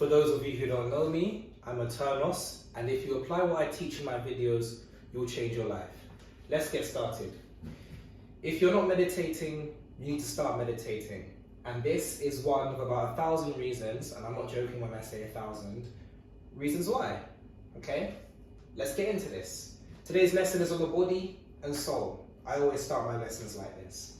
For those of you who don't know me, I'm Eternos, and if you apply what I teach in my videos, you'll change your life. Let's get started. If you're not meditating, you need to start meditating. And this is one of about 1,000 reasons, and I'm not joking when I say 1,000 reasons why. Okay? Let's get into this. Today's lesson is on the body and soul. I always start my lessons like this.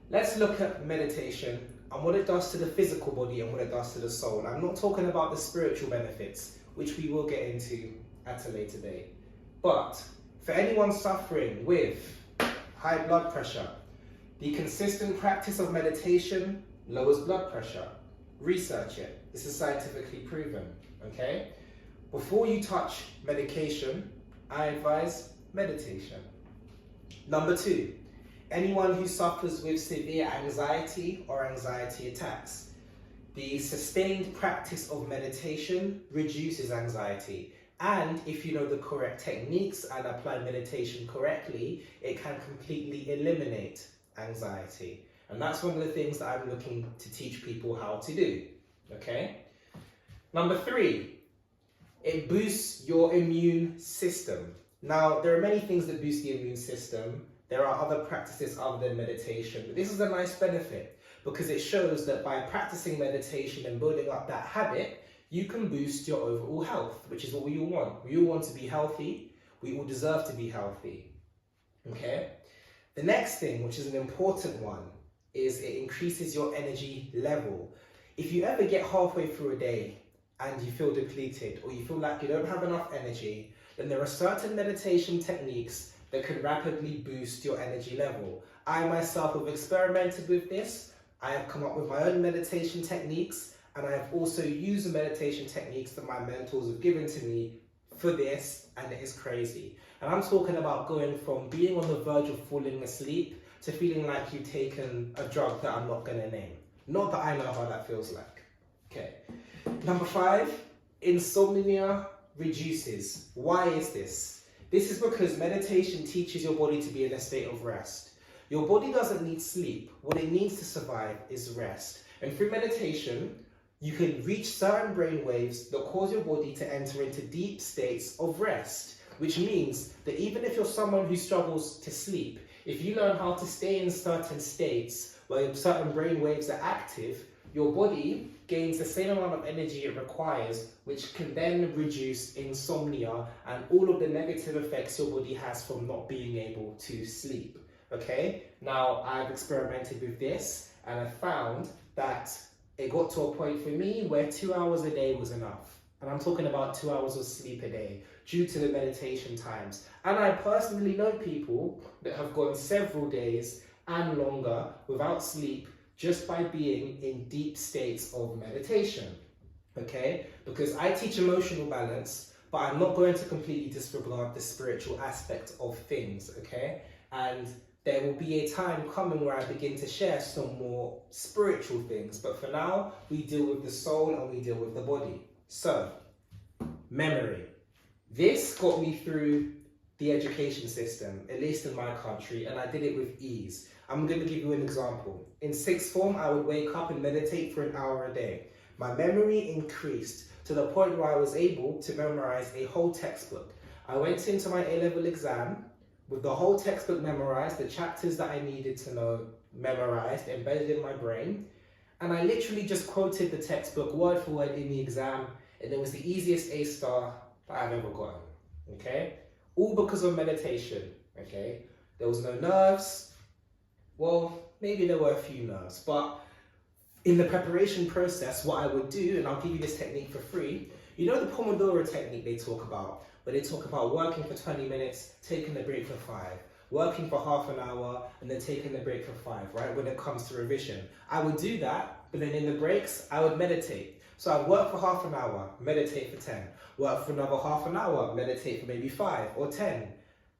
Let's look at meditation and what it does to the physical body and what it does to the soul. I'm not talking about the spiritual benefits, which we will get into at a later date. But for anyone suffering with high blood pressure, the consistent practice of meditation lowers blood pressure. Research it. This is scientifically proven, okay? Before you touch medication, I advise meditation. Number 2, anyone who suffers with severe anxiety or anxiety attacks. The sustained practice of meditation reduces anxiety. And if you know the correct techniques and apply meditation correctly, it can completely eliminate anxiety. And that's one of the things that I'm looking to teach people how to do, okay? Number 3, it boosts your immune system. Now, there are many things that boost the immune system. There are other practices other than meditation, but this is a nice benefit because it shows that by practicing meditation and building up that habit, you can boost your overall health, which is what we all want. We all want to be healthy. We all deserve to be healthy, okay? The next thing, which is an important one, is it increases your energy level. If you ever get halfway through a day and you feel depleted or you feel like you don't have enough energy, then there are certain meditation techniques that can rapidly boost your energy level. I myself have experimented with this. I have come up with my own meditation techniques, and I have also used the meditation techniques that my mentors have given to me for this, and it is crazy. And I'm talking about going from being on the verge of falling asleep to feeling like you've taken a drug that I'm not going to name. Not that I know how that feels like. Okay. Number 5, insomnia reduces. Why is this? This is because meditation teaches your body to be in a state of rest. Your body doesn't need sleep. What it needs to survive is rest. And through meditation, you can reach certain brain waves that cause your body to enter into deep states of rest, which means that even if you're someone who struggles to sleep, if you learn how to stay in certain states where certain brain waves are active, your body gains the same amount of energy it requires, which can then reduce insomnia and all of the negative effects your body has from not being able to sleep. Okay? Now, I've experimented with this and I found that it got to a point for me where 2 hours a day was enough. And I'm talking about 2 hours of sleep a day due to the meditation times. And I personally know people that have gone several days and longer without sleep just by being in deep states of meditation, okay? Because I teach emotional balance, but I'm not going to completely disregard the spiritual aspect of things, okay? And there will be a time coming where I begin to share some more spiritual things, but for now, we deal with the soul and we deal with the body. So, memory. This got me through the education system, at least in my country, and I did it with ease. I'm going to give you an example. In 6th form, I would wake up and meditate for an hour a day. My memory increased to the point where I was able to memorize a whole textbook. I went into my A-level exam with the whole textbook memorized, the chapters that I needed to know memorized, embedded in my brain, and I literally just quoted the textbook word for word in the exam, and it was the easiest A star that I've ever gotten, okay? All because of meditation, okay? There was no nerves. Well, maybe there were a few nerves, but in the preparation process, what I would do, and I'll give you this technique for free, you know the Pomodoro technique they talk about, where they talk about working for 20 minutes, taking a break for 5, working for half an hour, and then taking the break for 5, right, when it comes to revision. I would do that, but then in the breaks, I would meditate. So I'd work for half an hour, meditate for 10, work for another half an hour, meditate for maybe 5 or 10.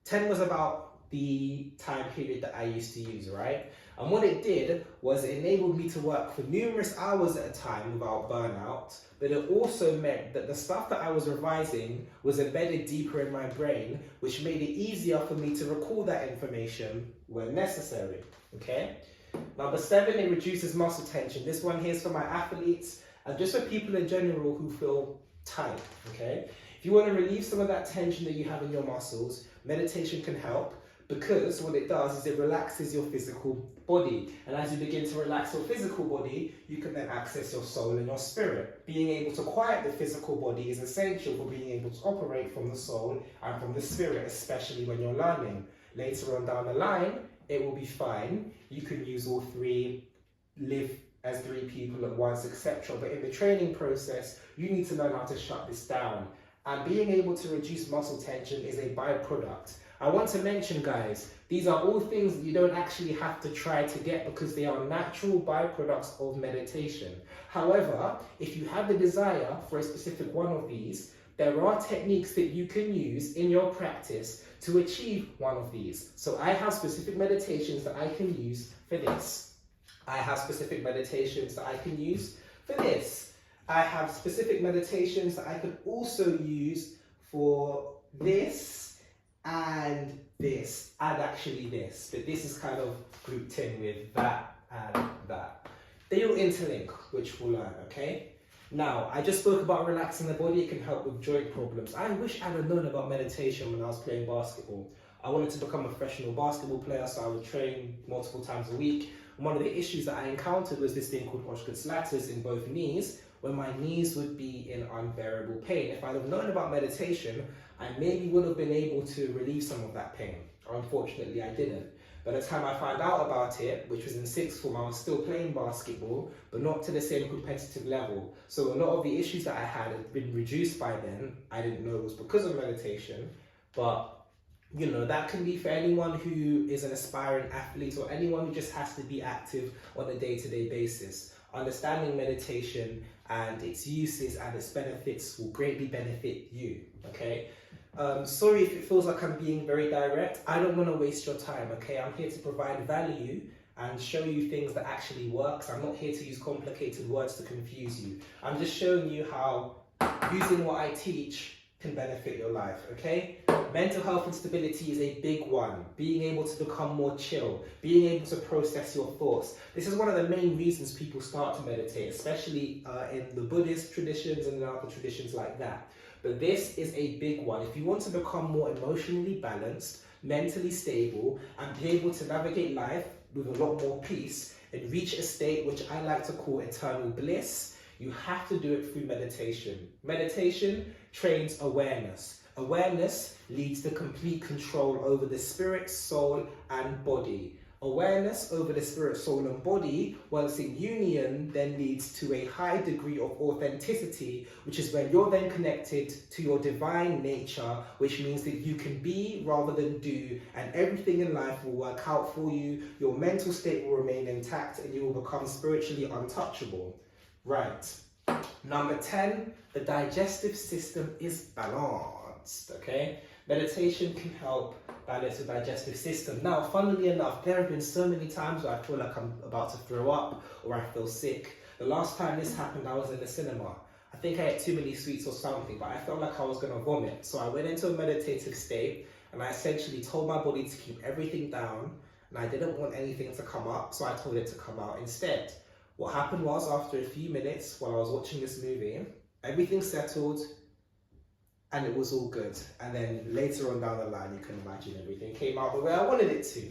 10 was about the time period that I used to use, right? And what it did was it enabled me to work for numerous hours at a time without burnout, but it also meant that the stuff that I was revising was embedded deeper in my brain, which made it easier for me to recall that information when necessary, okay? Number 7, it reduces muscle tension. This one here is for my athletes and just for people in general who feel tight, okay? If you want to relieve some of that tension that you have in your muscles, meditation can help, because what it does is it relaxes your physical body. And as you begin to relax your physical body, you can then access your soul and your spirit. Being able to quiet the physical body is essential for being able to operate from the soul and from the spirit, especially when you're learning. Later on down the line, it will be fine. You can use all three, live as three people at once, etc. But in the training process, you need to learn how to shut this down. And being able to reduce muscle tension is a byproduct. I want to mention, guys, these are all things that you don't actually have to try to get, because they are natural byproducts of meditation. However, if you have the desire for a specific one of these, there are techniques that you can use in your practice to achieve one of these. So I have specific meditations that I can use for this. I have specific meditations that I can use for this. I have specific meditations that I could also use for this and this, and actually this, but this is kind of grouped in with that and that. They all interlink, which we'll learn, okay? Now, I just spoke about relaxing the body. It can help with joint problems. I wish I'd have known about meditation when I was playing basketball. I wanted to become a professional basketball player, so I would train multiple times a week. And one of the issues that I encountered was this thing called Hodgkin's in both knees, where my knees would be in unbearable pain. If I'd have known about meditation, I maybe would have been able to relieve some of that pain. Unfortunately, I didn't. By the time I found out about it, which was in sixth form, I was still playing basketball, but not to the same competitive level. So a lot of the issues that I had been reduced by then. I didn't know it was because of meditation, but you know, that can be for anyone who is an aspiring athlete or anyone who just has to be active on a day-to-day basis. Understanding meditation and its uses and its benefits will greatly benefit you, okay? Sorry if it feels like I'm being very direct. I don't want to waste your time, okay? I'm here to provide value and show you things that actually works. I'm not here to use complicated words to confuse you. I'm just showing you how using what I teach can benefit your life, okay? Mental health and stability is a big one. Being able to become more chill, being able to process your thoughts. This is one of the main reasons people start to meditate, especially in the Buddhist traditions and in other traditions like that. But this is a big one. If you want to become more emotionally balanced, mentally stable, and be able to navigate life with a lot more peace and reach a state which I like to call eternal bliss, you have to do it through meditation. Meditation trains awareness. Awareness leads to complete control over the spirit, soul, and body. Awareness over the spirit, soul, and body, once in union, then leads to a high degree of authenticity, which is when you're then connected to your divine nature, which means that you can be rather than do, and everything in life will work out for you. Your mental state will remain intact, and you will become spiritually untouchable. Right. Number 10, the digestive system is balanced, okay? Meditation can help balance the digestive system. Now, funnily enough, there have been so many times where I feel like I'm about to throw up or I feel sick. The last time this happened, I was in the cinema. I think I ate too many sweets or something, but I felt like I was going to vomit. So I went into a meditative state and I essentially told my body to keep everything down, and I didn't want anything to come up, so I told it to come out instead. What happened was, after a few minutes while I was watching this movie, everything settled and it was all good. And then later on down the line, you can imagine everything came out the way I wanted it to.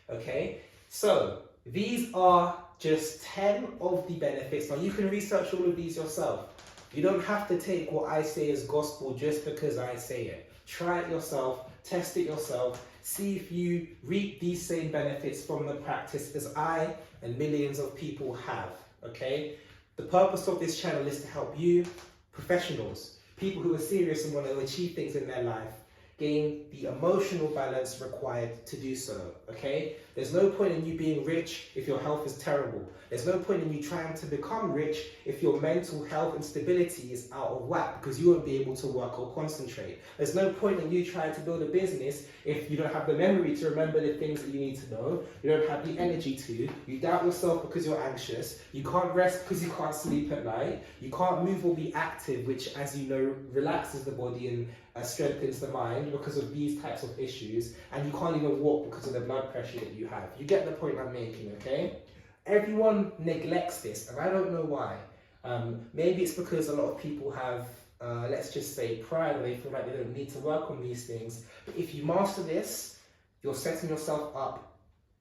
Okay, so these are just 10 of the benefits. Now you can research all of these yourself. You don't have to take what I say as gospel just because I say it. Try it yourself, test it yourself, see if you reap these same benefits from the practice as I and millions of people have, okay? The purpose of this channel is to help you, professionals, people who are serious and want to achieve things in their life, gain the emotional balance required to do so, okay? There's no point in you being rich if your health is terrible. There's no point in you trying to become rich if your mental health and stability is out of whack, because you won't be able to work or concentrate. There's no point in you trying to build a business if you don't have the memory to remember the things that you need to know, you don't have the energy to, you doubt yourself because you're anxious, you can't rest because you can't sleep at night, you can't move or be active, which, as you know, relaxes the body and strengthens the mind because of these types of issues, and you can't even walk because of the blood pressure that you have. You get the point I'm making, okay? Everyone neglects this, and I don't know why. Maybe it's because a lot of people have, let's just say, pride, and they feel like they don't need to work on these things. But if you master this, you're setting yourself up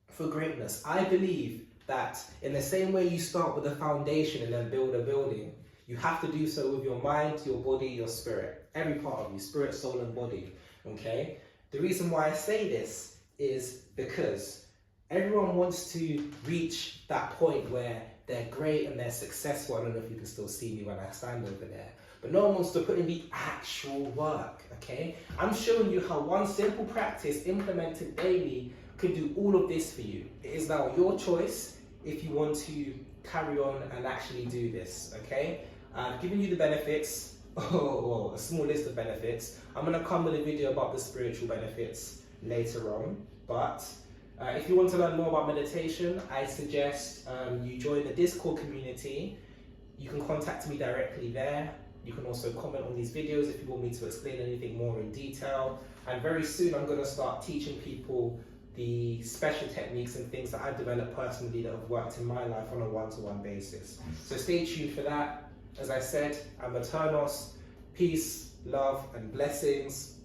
for greatness. I believe that in the same way you start with a foundation and then build a building, you have to do so with your mind, your body, your spirit. Every part of you, spirit, soul, and body. Okay? The reason why I say this is because everyone wants to reach that point where they're great and they're successful. I don't know if you can still see me when I stand over there. But no one wants to put in the actual work, okay? I'm showing you how one simple practice implemented daily could do all of this for you. It is now your choice if you want to carry on and actually do this, okay? I've given you the benefits, or a small list of benefits. I'm gonna come with a video about the spiritual benefits later on, but if you want to learn more about meditation, I suggest you join the Discord community. You can contact me directly there. You can also comment on these videos if you want me to explain anything more in detail. And very soon I'm going to start teaching people the special techniques and things that I've developed personally that have worked in my life on a one-to-one basis. So stay tuned for that. As I said, I'm Eternos. Peace, love, and blessings.